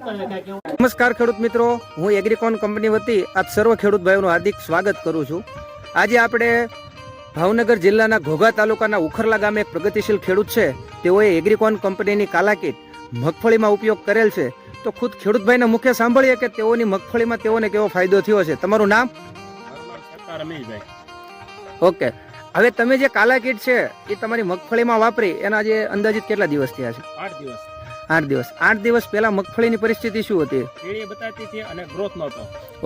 નમસ્કાર ખેડૂત મિત્રો, હું એગ્રીકોન કંપની વતી આપ સર્વ ખેડૂત ભાઈઓનું હાર્દિક સ્વાગત કરું છું. આજે આપણે ભાવનગર જિલ્લાના ઘોઘા તાલુકાના ઉખરલા ગામે એક પ્રગતિશીલ ખેડૂત છે. તેઓએ એગ્રીકોન કંપનીની કાલાકીટ મગફળીમાં ઉપયોગ કરેલ છે. તો ખુદ ખેડૂતભાઈના મુખ્ય સાંભળીએ કે તેઓની મગફળીમાં તેઓને કેવો ફાયદો થયો છે. તમારું નામ? ઓકે, હવે તમે જે કાલાકીટ છે એ તમારી મગફળીમાં વાપરી એના જે અંદાજિત કેટલા દિવસ થયા છે? 8 દિવસ. 8 દિવસ પહેલા મગફળીની પરિસ્થિતિ શું હતી? કીડી બતાતી હતી અને ગ્રોથ નહોતો.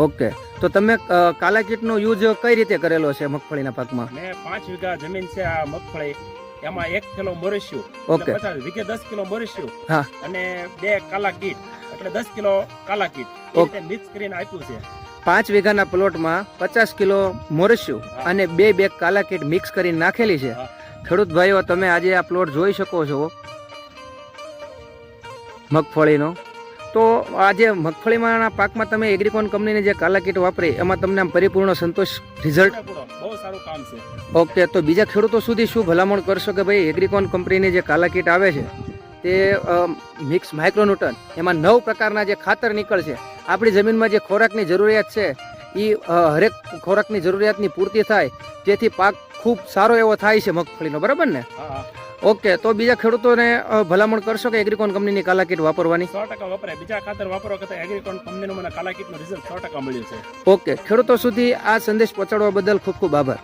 ઓકે, તો તમે કાલાકીટનો યુઝ કઈ રીતે કરેલો છે મગફળીના પાકમાં? મેં 5 વીઘા જમીન છે આ મગફળી, એમાં 1 કિલો મોરેશિયું, ઓકે, 50 વીઘે 10 કિલો મોરેશિયું, હા, અને 2 કાલાકીટ એટલે 10 કિલો કાલાકીટ ઓકે મિક્સ કરીને આપ્યું છે. 5 વીઘાના પ્લોટમાં 50 કિલો મોરેશિયું અને 2 બેગ કાલાકીટ મિક્સ કરીને નાખેલી છે. ખેડૂત ભાઈઓ, તમે આજે આ પ્લોટ જોઈ શકો છો મગફળીનો. તો આજે મગફળીમાંના પાકમાં તમે એગ્રીકોન કંપનીની જે કાલાકીટ વાપરી એમાં તમને આમ પરિપૂર્ણ સંતોષ, રિઝલ્ટ? બહુ સારું કામ છે. ઓકે, તો બીજા ખેડૂતો સુધી શું ભલામણ કરશો કે ભાઈ એગ્રીકોન કંપનીની જે કાલાકીટ આવે છે તે મિક્સ માઇક્રોન્યુટન, એમાં 9 પ્રકારના જે ખાતર નીકળશે. આપણી જમીનમાં જે ખોરાકની જરૂરિયાત છે એ હરેક ખોરાકની જરૂરિયાતની પૂર્તિ થાય, જેથી પાક ખૂબ સારો એવો થાય છે મગફળીનો, બરાબર ને? ઓકે, તો બીજા ખેડૂતોને ભલામણ કરશો કે એગ્રીકોન કંપનીની કાલાકીટ વાપરવાની? 100% વપરાય. બીજા ખાતર વાપરવા કરતા એગ્રીકોન કંપનીનું મને કાલાકીટનું રિઝલ્ટ 100% મળ્યું છે. ઓકે, ખેડૂતો સુધી આ સંદેશ પહોંચાડવા બદલ ખૂબ ખૂબ આભાર.